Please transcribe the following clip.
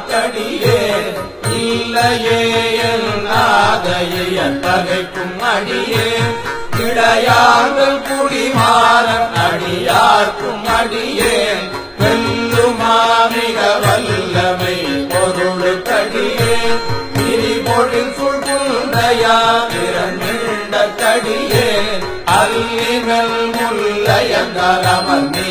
கடியே இல்லையே நாதைய பகைக்கும் அடியே இடையாங்கள் குடிமாறன் அடியார்க்கும் அடியே வெல்லுமா மிக வல்லமை பொருள் கடியே திரிபொழில் சுழ்குந்தையா திறந்த கடியே அல்லிகள் முல்லையங்கரமர் நீ